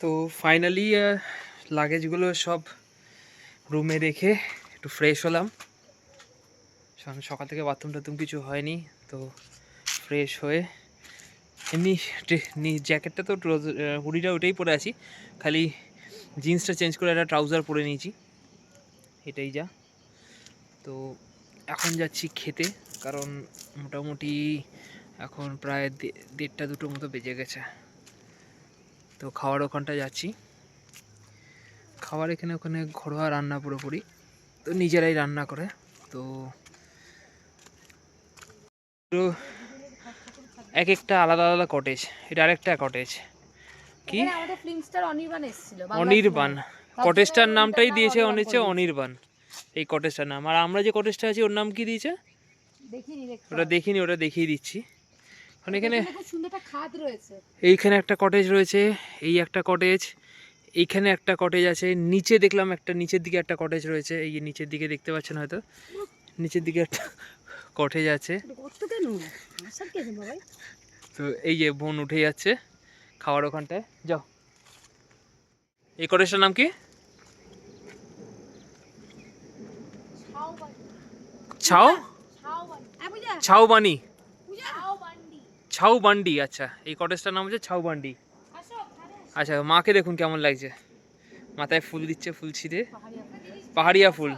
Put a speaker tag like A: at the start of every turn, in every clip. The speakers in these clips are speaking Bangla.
A: তো ফাইনালি লাগেজগুলো সব রুমে রেখে একটু ফ্রেশ হলাম। সকাল থেকে বাথরুম টাথরুম কিছু হয়নি, তো ফ্রেশ হয়ে এমনি জ্যাকেটটা তো হুডিটা ওটাই পরে আছি, খালি জিন্সটা চেঞ্জ করে একটা ট্রাউজার পরে নিয়েছি, এটাই যা। তো এখন যাচ্ছি খেতে, কারণ মোটামুটি এখন প্রায় 1:30-2টো মতো বেজে গেছে। তো খাওয়ার ওখানটা যাচ্ছি। খাবার এখানে ওখানে ঘরোয়া রান্না পুরোপুরি, তো নিজেরাই রান্না করে। তো এক একটা আলাদা আলাদা কটেজ, এটা আরেকটা কটেজ কি
B: আমাদের ফিল্ম স্টার অনির্বাণ এসেছিল,
A: অনির্বাণ কটেজটার নামটাই দিয়েছে অনির্বাণ, এই কটেজটার নাম। আর আমরা যে কটেজটা আছি ওর নাম কি দিয়েছে ওটা দেখিনি, ওটা দেখিয়ে দিচ্ছি। কারণ এখানে
B: খুব সুন্দর একটা খাদ রয়েছে,
A: এইখানে একটা কটেজ রয়েছে, এই একটা কটেজ, এইখানে একটা কটেজ আছে, নিচে দেখলাম একটা, নিচের দিকে একটা কটেজ রয়েছে, এই যে নিচের দিকে দেখতে পাচ্ছেন হয়তো, নিচের দিকে একটা কটেজ আছে। তো এই যে বোন উঠে যাচ্ছে খাওয়ার ওখানটায়, যাও। এই কটেজটার নাম কি? ছাও ছাউবানি, ছাউবান্ডি। আচ্ছা, এই কটেজটার নাম হচ্ছে ছাউবান্ডি। আচ্ছা, মাকে দেখুন কেমন লাগছে, মাথায় ফুল দিচ্ছে, ফুল ছিঁড়ে, পাহাড়িয়া ফুল।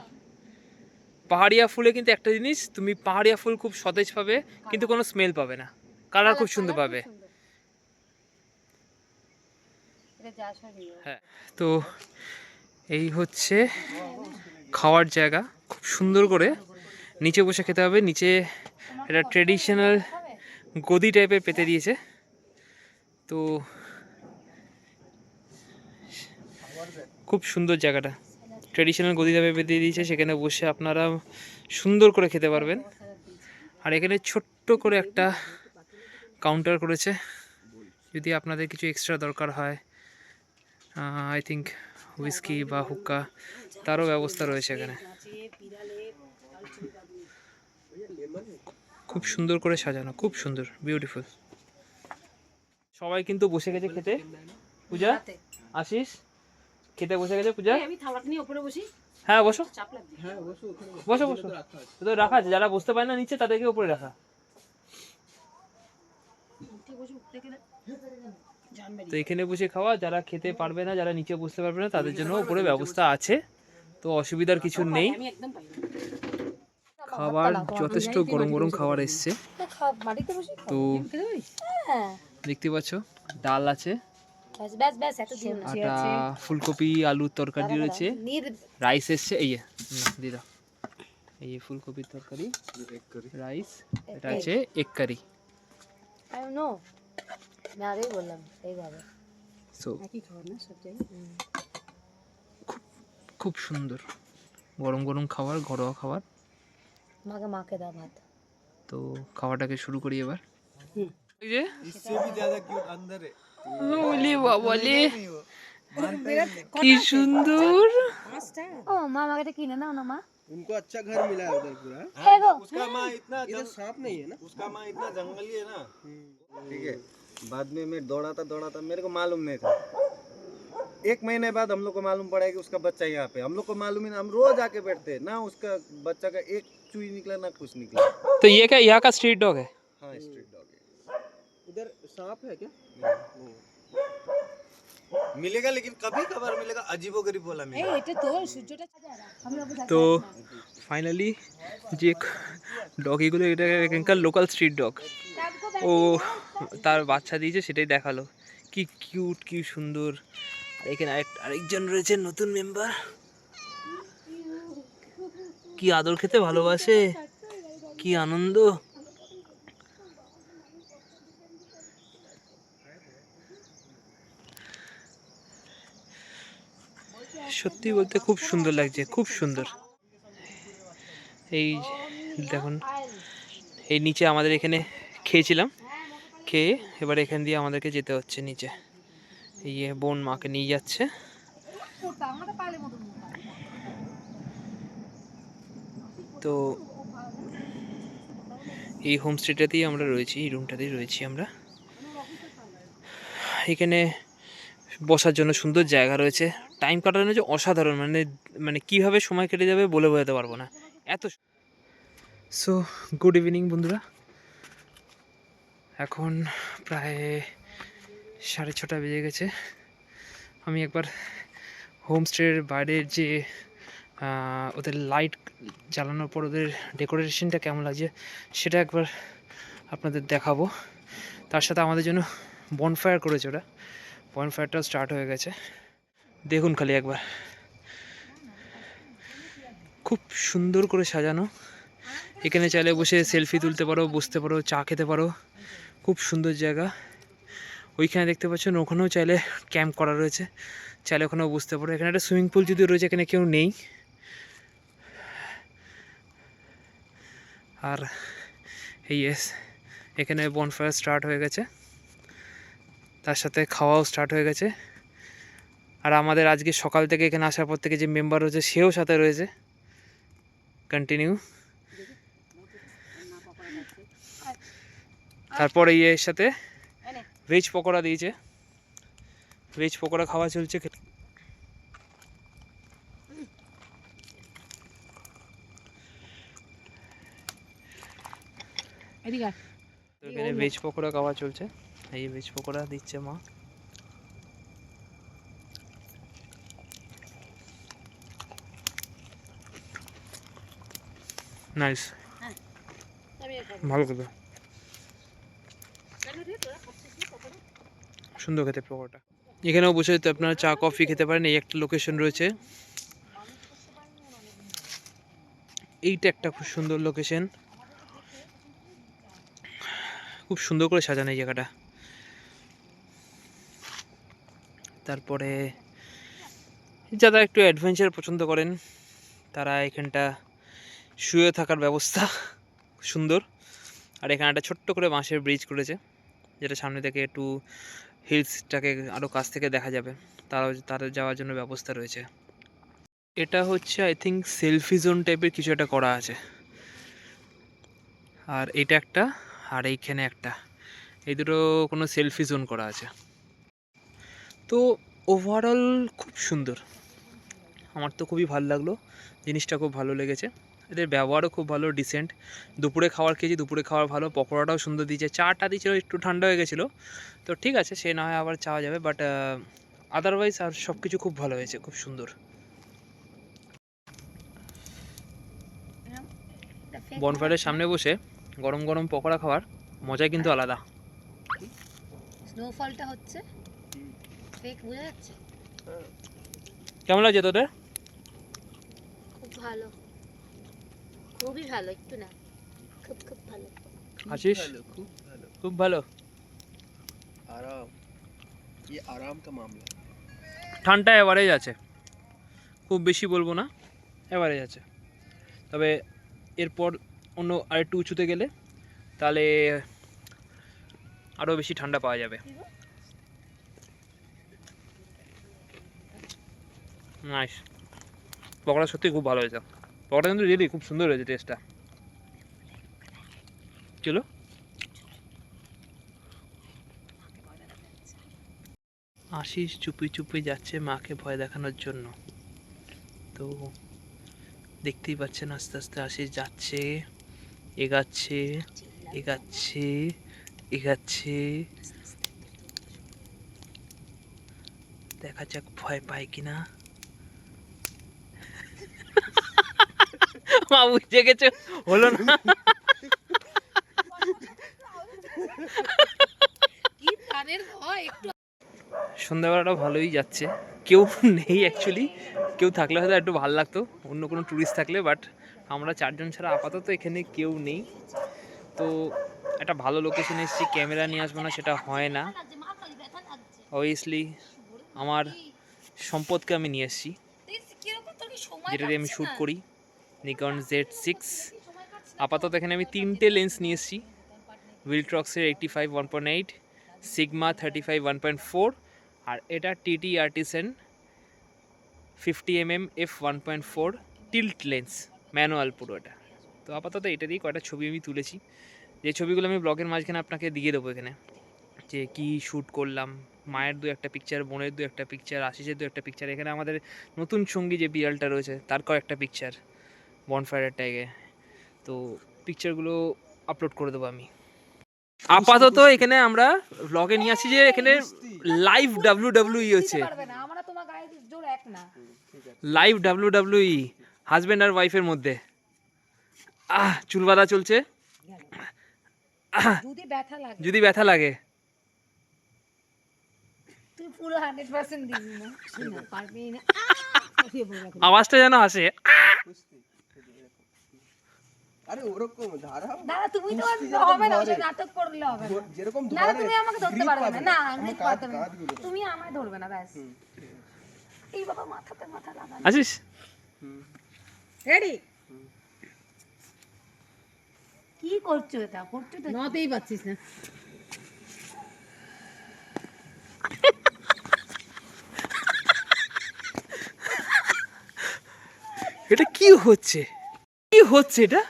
A: পাহাড়িয়া ফুলে কিন্তু একটা জিনিস, তুমি পাহাড়িয়া ফুল খুব সতেজ পাবে, কিন্তু কোনো স্মেল পাবে না, কালার খুব সুন্দর পাবে। হ্যাঁ, তো এই হচ্ছে খাওয়ার জায়গা, খুব সুন্দর করে নিচে বসে খেতে হবে। নিচে একটা ট্রেডিশনাল গদি টাইপের পেতে দিয়েছে, তো খুব সুন্দর জায়গাটা, ট্রেডিশনাল গদি টাইপের পেতে দিয়েছে, সেখানে বসে আপনারা সুন্দর করে খেতে পারবেন। আর এখানে ছোট্ট করে একটা কাউন্টার করেছে, যদি আপনাদের কিছু এক্সট্রা দরকার হয়, আই থিঙ্ক হুইস্কি বা হুক্কা, তারও ব্যবস্থা রয়েছে এখানে। খুব সুন্দর করে সাজানো, খুব সুন্দর, বিউটিফুল। সবাই কিন্তু বসে গেছে খেতে। পূজা, আশিস খেতে বসে গেছে। পূজা,
B: আমি থালাটা নিয়ে উপরে বসি।
A: হ্যাঁ বসো, বসো বসো, তো রাখা আছে, যারা বসতে পারে না নিচে তাদেরকে উপরে রাখা। তো এখানে বসে খাওয়া, যারা খেতে পারবে না, যারা নিচে বসতে পারবে না, তাদের জন্য উপরে ব্যবস্থা আছে, তো অসুবিধার কিছু নেই। খাবার যথেষ্ট গরম গরম খাবার এসছে, তো দেখতে পাচ্ছ ডাল আছে, একটা ফুলকপি আলুর তরকারি রয়েছে, রাইস এসছে, এই দিদা, এই ফুলকপির তরকারি, রাইস, এটা আছে এগ কারি। খুব সুন্দর গরম গরম খাবার, ঘরোয়া খাবার।
B: মাকে দাও ভাত।
A: তো খাওয়াটাকে শুরু করি এবার। এই যে কি সুন্দর,
B: ও মা আমাকে কিনে নাও না মা।
C: उनको अच्छा घर मिला है उधर पूरा। उसका माँ इतना इधर सांप नहीं है ना, उसका माँ इतना जंगली है ना। ठीक है, बाद में मैं दौड़ा था, मेरे को मालूम नहीं था। 1 महीने बाद हम लोग को मालूम पड़ा कि उसका बच्चा यहाँ पे, हम लोग को मालूम ही ना, हम रोज आके बैठते ना, उसका बच्चा का एक चूई निकला ना कुछ निकला।
A: तो ये क्या यहाँ का स्ट्रीट डॉग है?
C: हाँ स्ट्रीट डॉग है। इधर सांप है क्या? नहीं मिलेगा, लेकिन कभी कभार मिलेगा, अजीबोगरीब वाला मिलेगा।
A: তো ফাইনালি যে ডগিগুলো, এটা এখানকার লোকাল স্ট্রিট ডগ, ও তার বাচ্চা দিয়েছে, সেটাই দেখালো, কি কিউট, কি সুন্দর। এখানে আরেকজন রয়েছে নতুন মেম্বার, কি আদর খেতে ভালোবাসে, কি আনন্দ। সত্যি বলতে খুব সুন্দর লাগছে, খুব সুন্দর। এই দেখুন, এই নিচে আমাদের এখানে খেয়েছিলাম, খেয়ে এবার এখান দিয়ে আমাদেরকে যেতে হচ্ছে নিচে। এই বোন মাকে নিয়ে যাচ্ছে। তো এই হোমস্টেটাতেই আমরা রয়েছি, এই রুমটাতেই রয়েছি আমরা। এখানে বসার জন্য সুন্দর জায়গা রয়েছে। টাইম কাটানোর যে অসাধারণ, মানে মানে কীভাবে সময় কেটে যাবে বলে বোঝাতে পারবো না এত। সো গুড ইভিনিং বন্ধুরা, এখন প্রায় 6:30 বেজে গেছে। আমি একবার হোমস্টের বাইরের যে ওদের লাইট জ্বালানোর পর ওদের ডেকোরেশনটা কেমন লাগছে সেটা একবার আপনাদের দেখাবো। তার সাথে আমাদের জন্য বনফায়ার করেছে ওরা, বনফায়ারটাও স্টার্ট হয়ে গেছে। দেখুন খালি একবার, খুব সুন্দর করে সাজানো। এখানে চাইলে বসে সেলফি তুলতে পারো, বসতে পারো, চা খেতে পারো, খুব সুন্দর জায়গা। ওইখানে দেখতে পাচ্ছেন ওখানেও চাইলে ক্যাম্প করা রয়েছে, চাইলে ওখানেও বসতে পারো। এখানে একটা সুইমিং পুল যদিও রয়েছে, এখানে কেউ নেই। আর এই এখানে বনফায়ার স্টার্ট হয়ে গেছে, তার সাথে খাওয়াও স্টার্ট হয়ে গেছে। আর আমাদের আজকে সকাল থেকে এখানে আসার পর থেকে যে মেম্বার রয়েছে সেও সাথে রয়েছে কন্টিনিউ। তারপরে এর সাথে ভেজ পকোড়া দিয়েছে, ভেজ পকোড়া খাওয়া চলছে। এখানে ভেজ পকোড়া খাওয়া চলছে, এই ভেজ পকোড়া দিচ্ছে মা। নাইস, ভালো খেতে, সুন্দর খেতে পকোড়াটা। এখানেও বসে তো আপনারা চা কফি খেতে পারেন। এই একটা লোকেশন রয়েছে, এইটা একটা খুব সুন্দর লোকেশন, খুব সুন্দর করে সাজানো এই জায়গাটা। তারপরে যারা একটু অ্যাডভেঞ্চার পছন্দ করেন তারা এখানটা শুয়ে থাকার ব্যবস্থা সুন্দর। আর এখানে একটা ছোট্ট করে বাঁশের ব্রিজ করেছে, যেটা সামনে থেকে একটু হিলসটাকে আরও কাছ থেকে দেখা যাবে, তারা যাওয়ার জন্য ব্যবস্থা রয়েছে। এটা হচ্ছে আই থিঙ্ক সেলফি জোন টাইপের কিছু একটা করা আছে। আর এটা একটা, আর এইখানে একটা, এই দুটো কোনো সেলফি জোন করা আছে। তো ওভারঅল খুব সুন্দর, আমার তো খুবই ভালো লাগলো, জিনিসটা খুব ভালো লেগেছে। এদের ব্যবহারও খুব ভালো, ডিসেন্ট। দুপুরে খাওয়ার খেয়েছি, দুপুরে খাওয়ার ভালো, পকোড়াটাও সুন্দর দিয়েছে। চাটা দিয়েছিল একটু ঠান্ডা হয়ে গেছিলো, তো ঠিক আছে সে না হয় আবার চাওয়া যাবে, বাট আদারওয়াইজ আর সব কিছু খুব ভালো হয়েছে, খুব সুন্দর। বনফায়ারের সামনে বসে গরম গরম পকোড়া খাওয়ার মজাই কিন্তু আলাদা।
B: স্নোফলটা হচ্ছে ফেক, বোঝা যাচ্ছে।
A: কেমন লাগছে তোদের?
B: খুব ভালো, খুবই ভালো, একটু না খুব খুব ভালো।
A: আছিস? খুব ভালো,
C: आराम, ये आराम का मामला है।
A: ঠান্ডা এভারেজ আছে, খুব বেশি বলবো না, এভারেজ আছে। তবে এরপর অন্য আরেকটু উঁচুতে গেলে তাহলে আরও বেশি ঠান্ডা পাওয়া যাবে। নাইস, পকোড়া সত্যি খুব ভালো হয়েছে। পকোড়া কিন্তু রিয়েলি খুব সুন্দর হয়েছে, টেস্টটা। চলো, আশিস চুপি চুপি যাচ্ছে মাকে ভয় দেখানোর জন্য। তো দেখতেই পাচ্ছেন আস্তে আস্তে আশিস যাচ্ছে, এগাচ্ছে এগাচ্ছে এগাচ্ছে। দেখা যাক ভয় পায় কিনা। মা বুঝে গেছে, হলো না। সন্ধ্যাবেলাটা ভালোই যাচ্ছে, কেউ নেই অ্যাকচুয়ালি, কেউ থাকলে হয়তো একটু ভালো লাগতো, অন্য কোনো ট্যুরিস্ট থাকলে, বাট আমরা চারজন ছাড়া আপাতত এখানে কেউ নেই। তো একটা ভালো লোকেশনে এসেছি, ক্যামেরা নিয়ে আসবো না সেটা হয় না, অবভিয়াসলি আমার সম্পদকে আমি নিয়ে এসেছি, যেটা দিয়ে আমি শ্যুট করি, নিকন Z6। আপাতত এখানে আমি 3টে লেন্স নিয়ে এসেছি, উইলট্রক্সের 85 1.8, সিগমা 35 1.4, আর এটা TT artisan 50mm f1.4 tilt lens, manual পুরো এটা। তো আপাতত এটা দিয়ে কয়টা ছবি আমি তুলেছি, যে ছবিগুলো আমি ব্লগের মাঝখানে আপনাকে দিয়ে দেবো এখানে, যে কী শ্যুট করলাম, মায়ের দু একটা পিকচার, বোনের দু একটা পিকচার, আশিসের দু একটা পিকচার, এখানে আমাদের নতুন সঙ্গী যে বিড়ালটা রয়েছে তার কয়েকটা পিকচার বনফায়ারের ট্যাগে। তো পিকচারগুলো আপলোড করে দেবো আমি। আপাতত এখানে আমরা ব্লগে নিয়ে আসি যে এখানে লাইভ WWE হচ্ছে, লাইভ WWE হাজব্যান্ড আর ওয়াইফের মধ্যে। চুল বাঁধা চলছে। যদি ব্যথা লাগে
B: তুই পুরো 100% দিবি না, না পারবি না।
A: আওয়াজটা যেন আসে।
C: আরে ওরকম ধারাও
B: দাদা তুমি তো হবে না, ওটা নাটক করলে হবে না।
C: যেরকম
B: না তুমি আমাকে ধরতে পারবে না, না আমি পারবে না, তুমি আমায় ধরবে না ব্যাস। এই বাবা মাথাতে মাথা লাগা।
A: আছিস
B: রেডি? কি করছো এটা? করছো তো নতেই পাচ্ছিস না।
A: এটা কি হচ্ছে, কি হচ্ছে এটা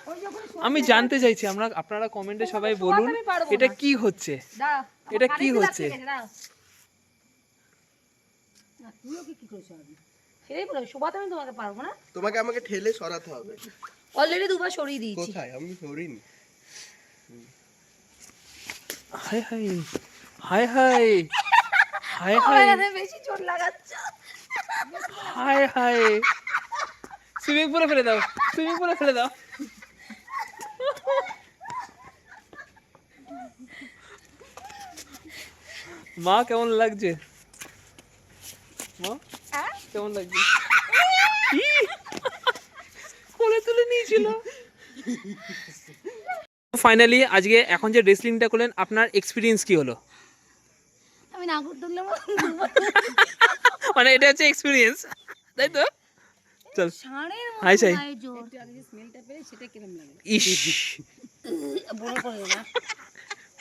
A: আমি জানতে চাইছি। আপনারা কমেন্টে সবাই বলুন এটা কি হচ্ছে, এটা কি হচ্ছে।
B: তুইও কি করছো? সেটাই বলো, শোভাতে আমি তোমাকে পারবো না।
C: তোমাকে আমাকে ঠেলে সরাতে হবে।
B: অলরেডি দুবার সরিয়ে দিয়েছি।
C: কোথায়? আমি সরিনি।
A: হাই হাই হাই হাই হাই হাই
B: বেশি চোট লাগাচ্ছো।
A: হাই হাই, সুইমিং পুলে ফেলে দাও, সুইমিং পুলে ফেলে দাও। মা কেমন লাগছে? মা কেমন লাগছে? কোলে তুলে নিয়েছিল। ফাইনালি আজকে এখন যে রেসলিংটা করলেন আপনার এক্সপিরিয়েন্স কি হলো?
B: আমি নাগর ধরলাম
A: মানে এটা হচ্ছে এক্সপিরিয়েন্স, তাই তো? চল
B: ষাঁড়ের
A: হাই সাই।
B: একটু আগে স্মেলটা পেয়ে সেটা কিরম লাগে?
A: ইস
B: বড় করে না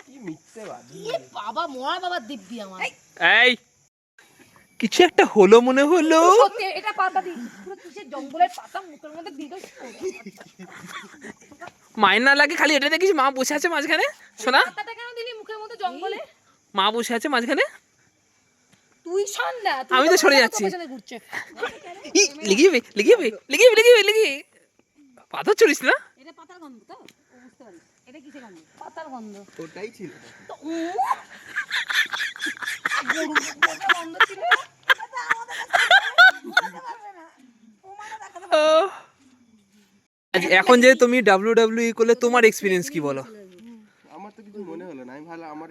C: কি মিথ্যে বাদি।
B: এ বাবা, মরা বাবা দিব্যি আমার।
A: এই কিছু একটা হলো মনে হলো।
B: সত্যি এটা পাতা দি, পুরো কিসের জঙ্গলের পাতা মুখের মধ্যে দিল।
A: মায়ের না লাগে খালি এটা দেখিস মা বসে আছে মাঝখানে। শোনা,
B: পাতাটা কেন দিলি মুখের মধ্যে জঙ্গলে?
A: মা বসে আছে মাঝখানে।
B: তুই শোন না,
A: আমি তো সরে যাচ্ছি।
B: ঘুরছে
A: লিখিবি লিখিবি লিখিবি লিখিবি লিখি, পাথর চড়িস না।
B: এটা পাতার গন্ধ তো, ও বুঝতে পারি। এটা কিসের গন্ধ? পাতার গন্ধ।
C: ওটাই ছিল।
B: তো গরু গন্ধ ছিল। এটা আমাদের কাছে বলতে পারবে না। ও মানে দেখাতে পারবে না।
A: এখন যে তুমি WWE করলে তোমার এক্সপিরিয়েন্স কি বলো?
C: আমার তো কিছু মনে হলো না। আমি ভালো আমার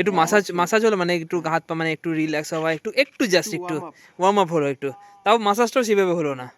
A: একটু মাসাজ হলো, মানে একটু হাত পা মানে একটু রিল্যাক্স হওয়া, একটু জাস্ট একটু ওয়ার্ম আপ হলো একটু, তাও মাসাজটাও সেভাবে হলো না।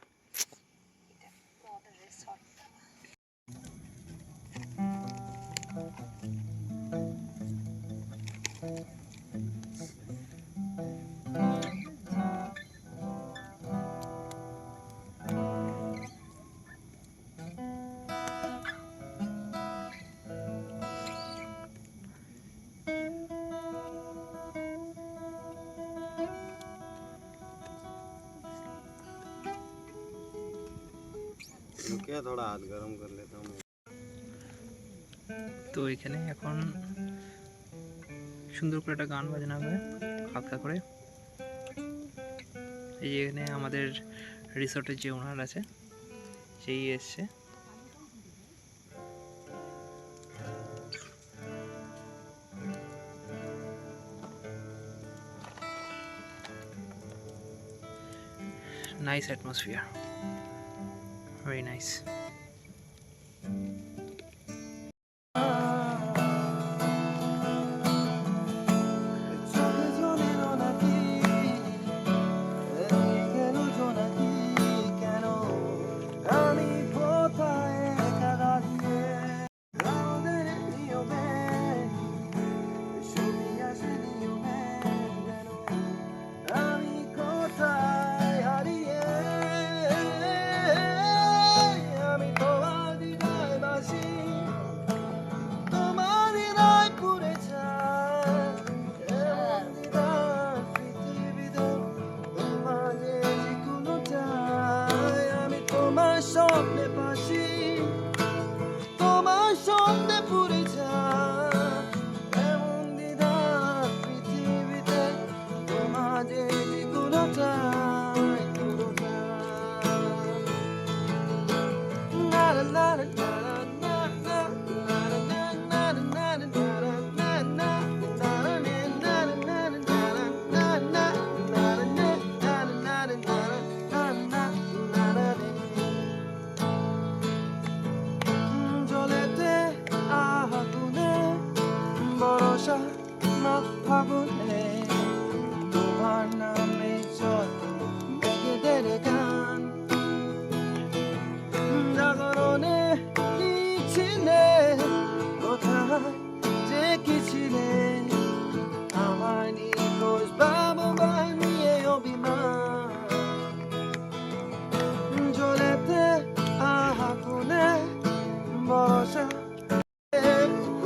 C: क्या थोड़ा हाथ गरम कर लेता हूँ।
A: তো এখানে এখন সুন্দর করে একটা গান বাজনা হবে হালকা করে। এই এখানে আমাদের রিসর্টের যে ওনার আছে সেই এসছে। Nice atmosphere, very nice.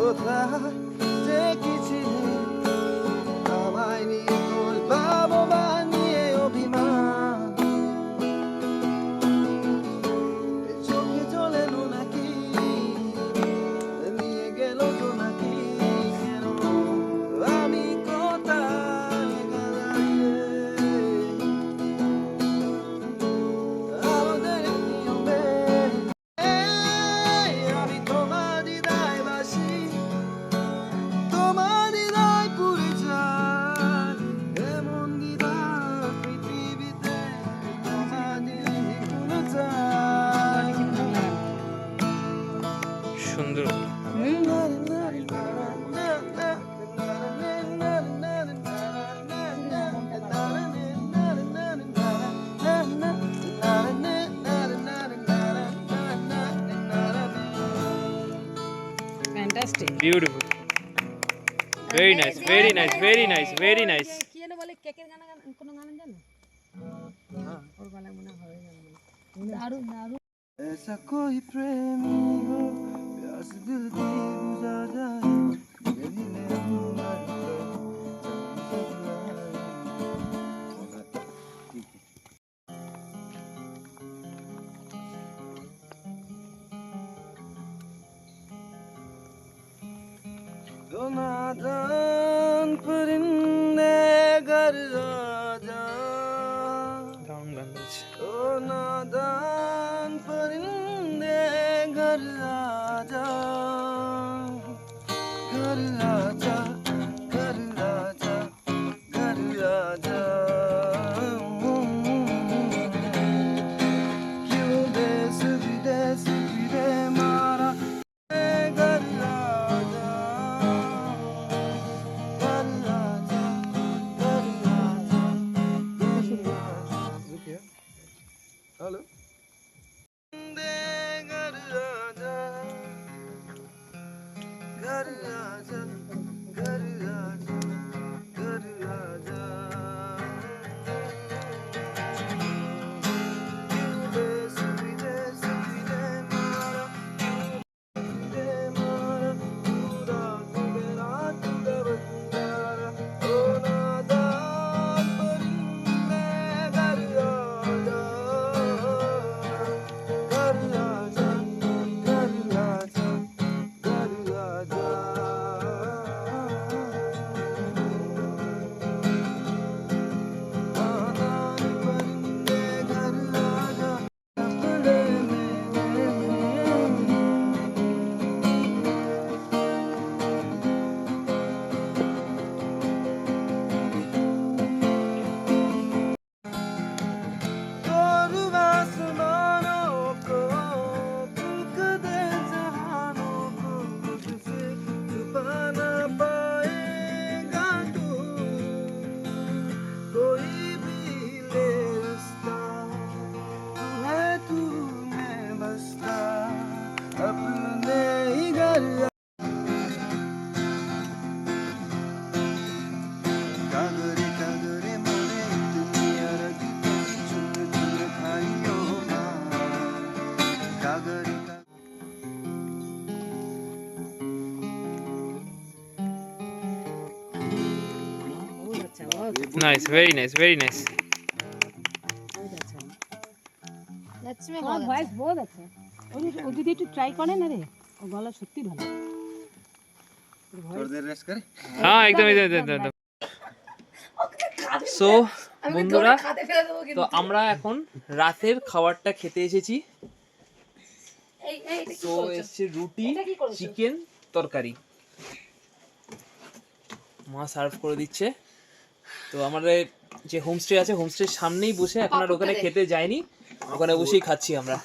C: কোথায় দেখেছিলে আমায় নিয়ে তোর বাবা বানিয়ে অভিমান চোখে চলে নাকি নিয়ে গেল তো নাকি কেন আমি কোথায় গেলাইয়ে আমাদের নিয়মে আমি তোমার হৃদয় বাসি তোমার হৃদয় পুরে যায় এমন হৃদয় পৃথিবীতে তোমাদের কোনো চাই
A: সুন্দর।
B: Fantastic.
A: Beautiful, very nice, very nice, very nice, very nice.
B: কি যেন বলে কেকের গান কোনো গান জানো? ওর গলায় মনে হয় দারুণ দারুণ।
C: ऐसा कोई प्रेमी हो प्यास दिल की बुझा जाए यही मेरा अंदर ठीक है तो नादान परिंदे घर राजा
A: দারুণ গান গাইছে।
C: ओ नादान परिंदे घर राजा घर राजा घर राजा घर राजा क्यों देश विदेश फिरे मारा घर राजा घर राजा घर राजा रुकिए हेलो घर राजा घर राजा घर राजा घर राजा देश विदेश फिरे मारा फिरे मारा पूरा मेरा तुझे बंजारा ओ नादान परिंदे घर राजा घर राजा घर राजा घर राजा नादान परिंदे घर राजा अपने और आसमानों को फूंक दे जहानों को तुझसे छुपा ना पाएगा तू कोई भी ले रास्ता तू है तू मैं बसता अपने ही घर कागरे कागरे मने दुनिया रगी चुन चुन खाइयो कागरे
B: बहुत अच्छा बहुत
A: nice, very nice, very nice.
B: अच्छा। ভয়েস বহুত আছে। ও যদি একটু ট্রাই করে না রে, ও গলা সত্যি ভালো।
C: थोड़ी देर रेस्ट करे
A: হ্যাঁ, একদম একদম একদম একদম। সো বন্ধুরা, তো আমরা এখন রাতের খাবারটা খেতে এসেছি। তো এসছে রুটি, চিকেন, তরকারি। মা সার্ভ করে দিচ্ছে। তো আমাদের যে হোমস্টে আছে, হোমস্টের সামনেই বসে, এখন আর ওখানে খেতে যাইনি, ওখানে বসেই খাচ্ছি আমরা।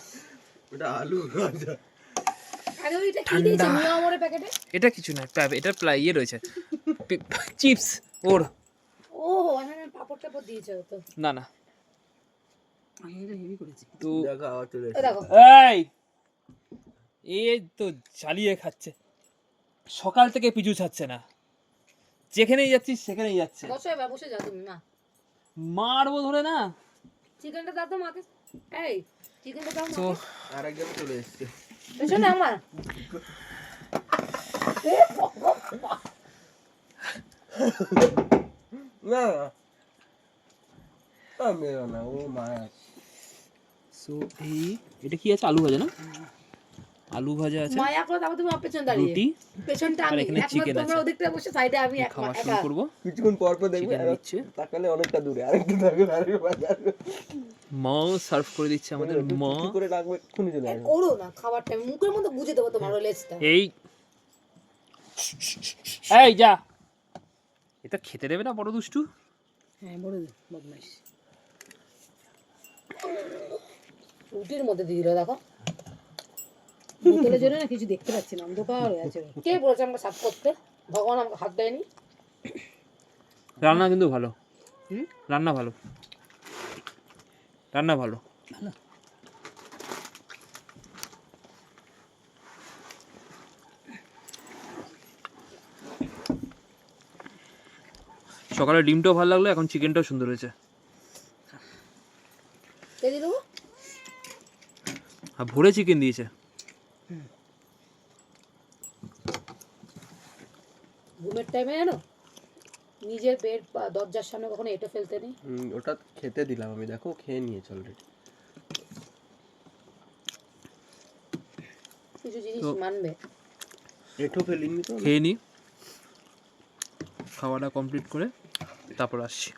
C: ওটা আলু ভাজা
B: আরে ওইটা কি দিয়েছে মিয়ামরের প্যাকেটে?
A: এটা কিছু না, এটা ইয়ে রয়েছে, চিপস ওর।
B: ও এখানে পাপড় টাপড় দিয়েছে তো।
A: না না,
B: এটা হেভি করেছে।
A: তো
C: দেখা চলে
B: এই দেখো
A: এই তো জ্বালিয়ে খাচ্ছে, সকাল থেকে পিছু ছাড়ছে না, যেখানেই যাচ্ছিস সেখানেই যাচ্ছে।
B: বসো এবার, বসে যাও তুমি মা।
A: মারবো ধরে না।
B: চিকেনটা দাও তো মাকে। এই চিকেনটা দাও
A: তো
B: মাকে।
C: আরেকজন চলে এসেছে
B: এসো না আমার।
C: না মেরো না ও মায়া
A: সো এই এটা কি আছে, আলু ভাজা না? আলু ভাজা আছে,
B: মায়া করে তারপর তুমি আমার পেছনে দাঁড়িয়ে
A: রুটি,
B: পেছনটা
A: আর
B: আমি
A: এখানে
B: একমাত্র
A: chicken
B: তোমরা
A: আছে।
B: ওদিকটা বসে সাইডে আমি
A: খাওয়া শুরু
B: একা
A: করবো।
C: কিছুক্ষণ পর পর দেখবে
A: চিকেন দিচ্ছে,
C: তাকালে অনেকটা দূরে আরেকটু থাকবে আরেকটু বাজার
A: মাও সার্ভ করে দিচ্ছে আমাদের মা।
C: কি করে রাখবে এক্ষুনি চলে আসবে
B: করো না খাবার টাইম মুখের মধ্যে গুজে দেবো তোমার ওই লেজটা
A: এই এই যা, এটা খেতে দেবে না বড় দুষ্টু।
B: হ্যাঁ বড় বদমাইশ রুটির মধ্যে দিয়ে দিল দেখো বোতলের জন্য না কিছু দেখতে পাচ্ছি না অন্ধকার হয়ে আছে কে বলেছে আমাকে সাফ করতে ভগবান আমাকে হাত দেয়নি
A: রান্না কিন্তু ভালো,
B: হুম?
A: রান্না ভালো, রান্না ভালো।
B: ভালো
A: সকালে ডিমটাও ভালো লাগলো, এখন চিকেনটাও সুন্দর হয়েছে।
B: কে দিয়ে দেবো
A: আর ভরে চিকেন দিয়েছে।
B: ঘুমের টাইমে জানো নিজের বেড বা দরজার সামনে কখনো এঁটো ফেলতে নেই
C: ওটা খেতে দিলাম আমি দেখো খেয়ে নিয়েছে অলরেডি
B: কিছু জিনিস
A: তো-
B: মানবে
C: এঠো ফেলিনি তো
A: খেয়ে নিই, খাওয়াটা কমপ্লিট করে তারপর আসছি।